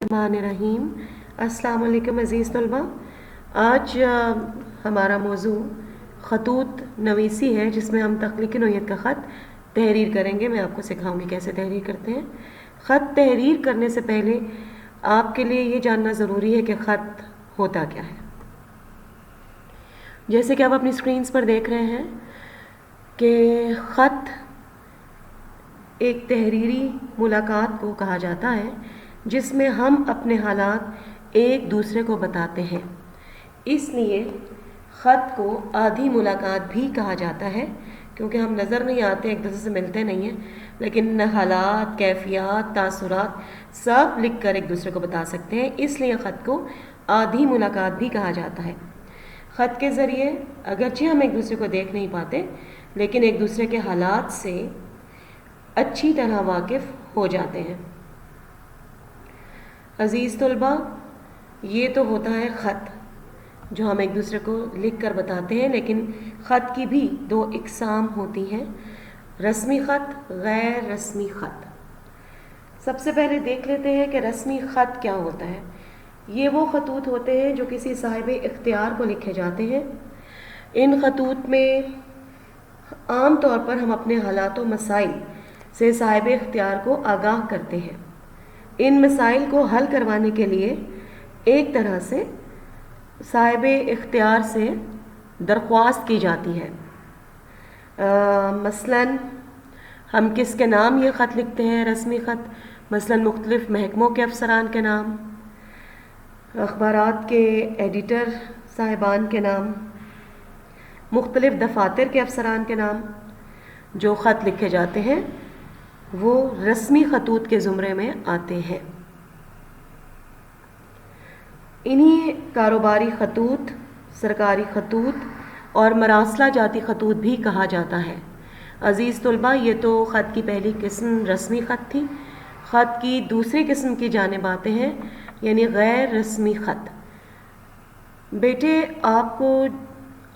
बिस्मिल्लाहिर्रहमानिर्रहीम। अस्सलाम वालेकुम अज़ीज़ तलबा। आज हमारा मौजू ख़तूत नवीसी है, जिसमें हम तख्लीक़ी नौइयत का ख़त तहरीर करेंगे। मैं आपको सिखाऊंगी कैसे तहरीर करते हैं। ख़त तहरीर करने से पहले आपके लिए ये जानना ज़रूरी है कि ख़त होता क्या है। जैसे कि आप अपनी स्क्रीन्स पर देख रहे हैं कि ख़त एक तहरीरी मुलाकात को कहा जाता है, जिसमें हम अपने हालात एक दूसरे को बताते हैं। इसलिए ख़त को आधी मुलाकात भी कहा जाता है, क्योंकि हम नज़र नहीं आते, एक दूसरे से मिलते नहीं हैं, लेकिन हालात, कैफियत, तासुरात सब लिख कर एक दूसरे को बता सकते हैं। इसलिए ख़त को आधी मुलाकात भी कहा जाता है। ख़त के ज़रिए अगरचे हम एक दूसरे को देख नहीं पाते, लेकिन एक दूसरे के हालात से अच्छी तरह वाकिफ़ हो जाते हैं। अज़ीज़ तलबा, ये तो होता है ख़त जो हम एक दूसरे को लिख कर बताते हैं, लेकिन ख़त की भी दो इक़साम होती हैं, रस्मी ख़त, गैर रस्मी ख़त। सबसे पहले देख लेते हैं कि रस्मी ख़त क्या होता है। ये वो ख़तूत होते हैं जो किसी साहिब इख्तियार को लिखे जाते हैं। इन ख़तूत में आम तौर पर हम अपने हालात व मसाइल से साहिब इख्तियार को आगाह करते हैं। इन मसाइल को हल करवाने के लिए एक तरह से साहिब इख्तियार से दरख्वास्त की जाती है। मसलन हम किसके नाम ये ख़त लिखते हैं, रस्मी ख़त, मसलन मुख्तलिफ़ महकमों के अफसरान के नाम, अखबारात के एडिटर साहिबान के नाम, मुख्तलिफ़ दफातर के अफसरान के नाम। जो ख़त लिखे जाते हैं वो रस्मी ख़तूत के ज़ुमरे में आते हैं। इन्हीं कारोबारी ख़तूत, सरकारी ख़तूत और मरासला जाती ख़तूत भी कहा जाता है। अज़ीज़ तलबा, ये तो ख़त की पहली किस्म रस्मी ख़त थी। ख़त की दूसरी किस्म की जानिब आते हैं, यानी गैर रस्मी ख़त। बेटे, आपको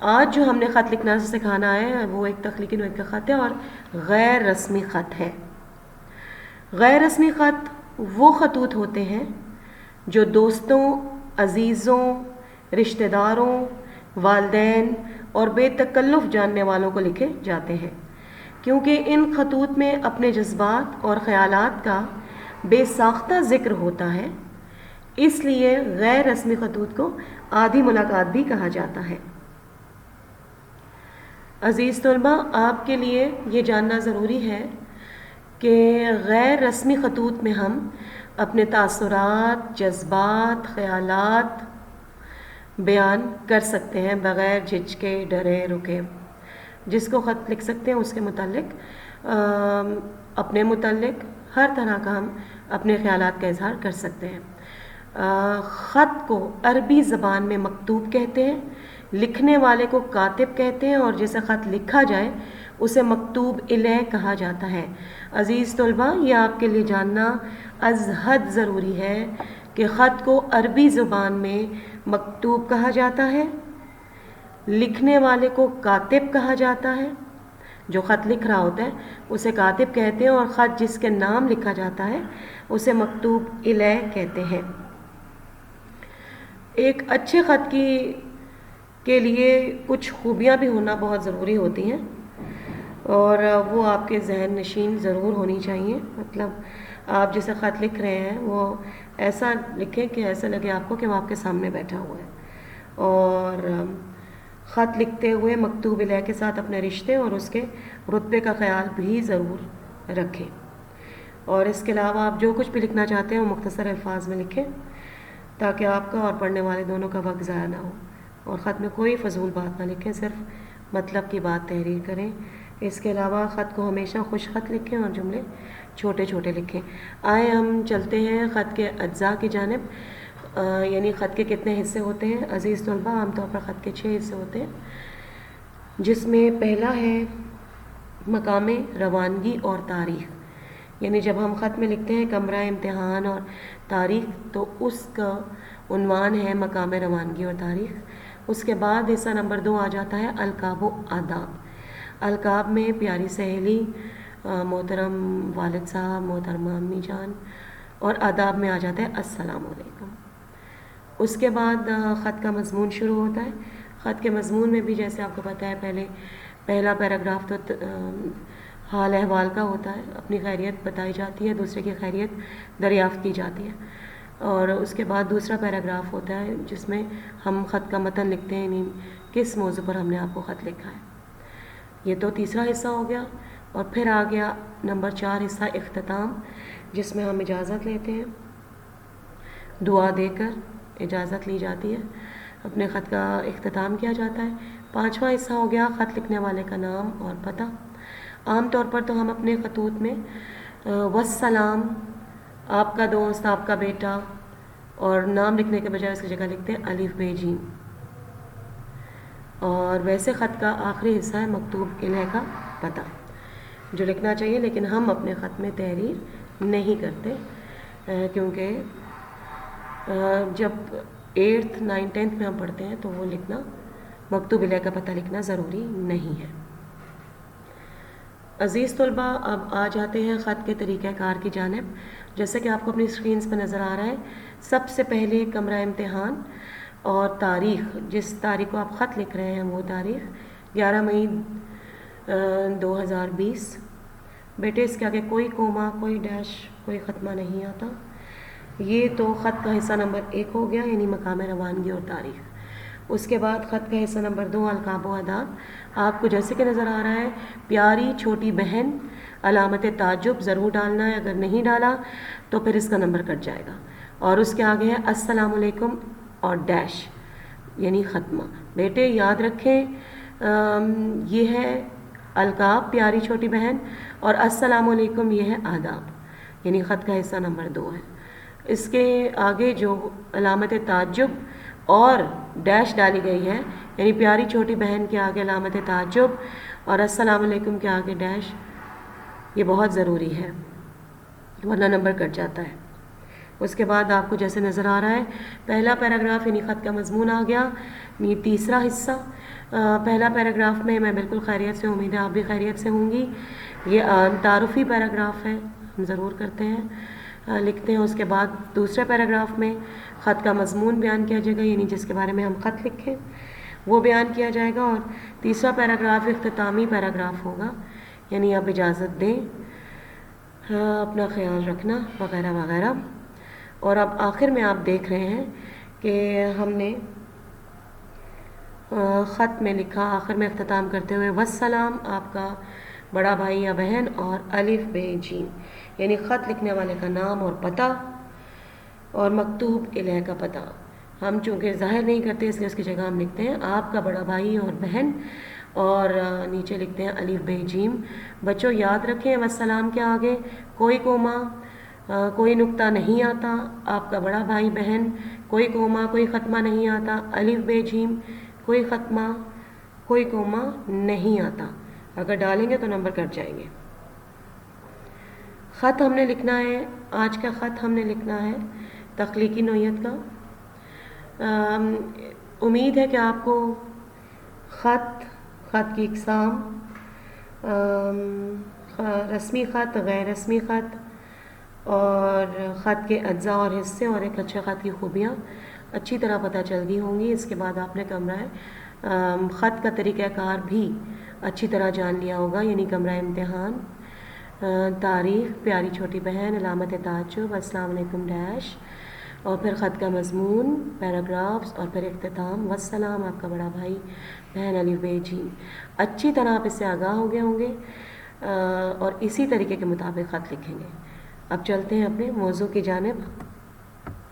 आज जो हमने ख़त लिखना सिखाना है वो एक तख्लीक़ी नौइयत का ख़त है और गैर रस्मी ख़त है। गैर रस्मी ख़त वो ख़तूत होते हैं जो दोस्तों, अज़ीज़ों, रिश्तेदारों, वालिदैन और बेतकल्लुफ़ जानने वालों को लिखे जाते हैं। क्योंकि इन ख़तूत में अपने जज्बात और ख़यालात का बेसाख्ता ज़िक्र होता है, इसलिए गैर रस्मी ख़तूत को आधी मुलाकात भी कहा जाता है। अज़ीज़ तलबा, आपके लिए ये जानना ज़रूरी है कि गैर रस्मी ख़तूत में हम अपने तासुरात, जज्बात, ख़यालात बयान कर सकते हैं बग़ैर झिझके, डरे, रुके। जिसको ख़त लिख सकते हैं उसके मुतालिक, अपने मुतालिक हर तरह का हम अपने ख़यालात का इज़हार कर सकते हैं। ख़त को अरबी ज़बान में मकतूब कहते हैं, लिखने वाले को कातिब कहते हैं, और जिसे ख़त लिखा जाए उसे मकतूब इलैह कहा जाता है। अज़ीज़ तलबा, यह आपके लिए जानना अज़ हद ज़रूरी है कि ख़त को अरबी ज़ुबान में मकतूब कहा जाता है, लिखने वाले को कातिब कहा जाता है, जो ख़त लिख रहा होता है उसे कातिब कहते हैं, और ख़त जिसके नाम लिखा जाता है उसे मकतूब इलैह कहते हैं। एक अच्छे ख़त के लिए कुछ खूबियाँ भी होना बहुत ज़रूरी होती हैं, और वो आपके जहन नशीन ज़रूर होनी चाहिए। मतलब आप जिसे ख़त लिख रहे हैं वो ऐसा लिखें कि ऐसा लगे आपको कि वो आपके सामने बैठा हुआ है, और ख़त लिखते हुए मकतूब इलैह के साथ अपने रिश्ते और उसके रुतबे का ख्याल भी ज़रूर रखें। और इसके अलावा आप जो कुछ भी लिखना चाहते हैं वो मुख्तसर अल्फाज में लिखें, ताकि आपका और पढ़ने वाले दोनों का वक्त ज़ाया ना हो। और ख़त में कोई फ़जूल बात ना लिखें, सिर्फ मतलब की बात तहरीर करें। इसके अलावा ख़त को हमेशा खुश ख़त लिखें और जुमले छोटे छोटे लिखें। आए हम चलते हैं ख़त के अज्जा की जानिब, यानी ख़त के कितने हिस्से होते हैं। अज़ीज़ तलबा, आमतौर पर ख़त के 6 हिस्से होते हैं, जिसमें पहला है मकाम रवानगी और तारीख़। यानी जब हम ख़त में लिखते हैं कमरा इम्तिहान और तारीख़, तो उसका उन्वान है मकाम रवानगी और तारीख़। उसके बाद हिस्सा नंबर 2 आ जाता है अलकाब व आदाब। अलकाब में प्यारी सहेली, मोहतरम वालिद साहब, मोहतरमा अम्मी जान, اور آداب میں آ جاتا ہے السلام علیکم۔ اس کے بعد خط کا مضمون شروع ہوتا ہے۔ خط کے مضمون میں بھی جیسے آپ کو پتہ ہے پہلا پیراگراف تو حال احوال کا ہوتا ہے، اپنی خیریت بتائی جاتی ہے، دوسرے کی خیریت دریافت کی جاتی ہے، اور اس کے بعد دوسرا پیراگراف ہوتا ہے جس میں ہم خط کا متن لکھتے ہیں، یعنی کس موضوع پر ہم نے آپ کو خط لکھا ہے۔ یہ تو تیسرا حصہ ہو گیا، اور پھر آ گیا نمبر 4 حصہ اختتام، جس میں ہم اجازت لیتے ہیں، دعا دے کر اجازت لی جاتی ہے، اپنے خط کا اختتام کیا جاتا ہے۔ 5واں حصہ ہو گیا خط لکھنے والے کا نام اور پتہ۔ عام طور پر تو ہم اپنے خطوط میں والسلام، آپ کا دوست، آپ کا بیٹا، اور نام لکھنے کے بجائے اس کی جگہ لکھتے ہیں الف ب ج۔ اور ویسے خط کا آخری حصہ ہے مکتوب الیہ کا پتہ، جو لکھنا چاہیے، لیکن ہم اپنے خط میں تحریر نہیں کرتے، کیونکہ جب 8th 9th 10th میں ہم پڑھتے ہیں تو وہ لکھنا، مکتوب الیہ کا پتہ لکھنا ضروری نہیں ہے۔ عزیز طلباء، اب آ جاتے ہیں خط کے طریقہ کار کی جانب۔ جیسے کہ آپ کو اپنی اسکرینز پہ نظر آ رہا ہے، سب سے پہلے کمرہ امتحان اور تاریخ، جس تاریخ کو آپ خط لکھ رہے ہیں وہ تاریخ 11 مئی 2020۔ بیٹے اس کے آگے کوئی کوما، کوئی ڈیش، کوئی ختمہ نہیں آتا۔ یہ تو خط کا حصہ نمبر 1 ہو گیا، یعنی مقام روانگی اور تاریخ۔ اس کے بعد خط کا حصہ نمبر 2 القاب و آداب۔ آپ کو جیسے کہ نظر آ رہا ہے، پیاری چھوٹی بہن، علامت تعجب ضرور ڈالنا ہے، اگر نہیں ڈالا تو پھر اس کا نمبر کٹ جائے گا۔ اور اس کے آگے ہے السلام علیکم اور ڈیش، یعنی ختمہ۔ بیٹے یاد رکھیں، یہ ہے القاب پیاری چھوٹی بہن، اور السلام علیکم یہ ہے آداب، یعنی خط کا حصہ نمبر 2 ہے۔ اس کے آگے جو علامت تعجب اور ڈیش ڈالی گئی ہے، یعنی پیاری چھوٹی بہن کے آگے علامت تعجب اور السلام علیکم کے آگے ڈیش، یہ بہت ضروری ہے، ورنہ نمبر کٹ جاتا ہے۔ اس کے بعد آپ کو جیسے نظر آ رہا ہے، پہلا پیراگراف یعنی خط کا مضمون آ گیا، یہ تیسرا حصہ۔ پہلا پیراگراف میں بالکل خیریت سے، امید ہے آپ بھی خیریت سے ہوں گی۔ یہ تعارفی پیراگراف ہے، ہم ضرور کرتے ہیں، لکھتے ہیں۔ اس کے بعد دوسرے پیراگراف میں خط کا مضمون بیان کیا جائے گا، یعنی جس کے بارے میں ہم خط لکھیں وہ بیان کیا جائے گا، اور تیسرا پیراگراف اختتامی پیراگراف ہوگا، یعنی آپ اجازت دیں، اپنا خیال رکھنا وغیرہ وغیرہ۔ اور اب آخر میں آپ دیکھ رہے ہیں کہ ہم نے خط میں لکھا، آخر میں اختتام کرتے ہوئے والسلام، آپ کا بڑا بھائی یا بہن، اور الف ب ج، یعنی خط لکھنے والے کا نام اور پتہ، اور مکتوب الیہ کا پتہ۔ ہم چونکہ ظاہر نہیں کرتے اس لیے اس کی جگہ ہم لکھتے ہیں آپ کا بڑا بھائی اور بہن، اور نیچے لکھتے ہیں الف ب ج۔ بچوں یاد رکھیں، والسلام کے آگے کوئی کوما، کوئی نقطہ نہیں آتا، آپ کا بڑا بھائی بہن، کوئی کوما، کوئی ختمہ نہیں آتا، الف ب ج، کوئی ختمہ، کوئی کوما نہیں آتا، اگر ڈالیں گے تو نمبر کٹ جائیں گے۔ خط ہم نے لکھنا ہے، آج کا خط ہم نے لکھنا ہے تخلیقی نوعیت کا۔ امید ہے کہ آپ کو خط کی اقسام، رسمی خط، غیر رسمی خط، اور خط کے اجزاء اور حصے، اور ایک اچھے خط کی خوبیاں اچھی طرح پتہ چل گئی ہوں گی۔ اس کے بعد آپ نے کمرہ خط کا طریقہ کار بھی اچھی طرح جان لیا ہوگا، یعنی کمرہ امتحان، تاریخ، پیاری چھوٹی بہن، علامت تعجب، السلام علیکم ڈیش، اور پھر خط کا مضمون، پیراگرافز، اور پھر اختتام والسلام، آپ کا بڑا بھائی بہن، الف ب ج۔ اچھی طرح آپ اس سے آگاہ ہو گئے ہوں گے، اور اسی طریقے کے مطابق خط لکھیں گے۔ اب چلتے ہیں اپنے موضوع کی جانب۔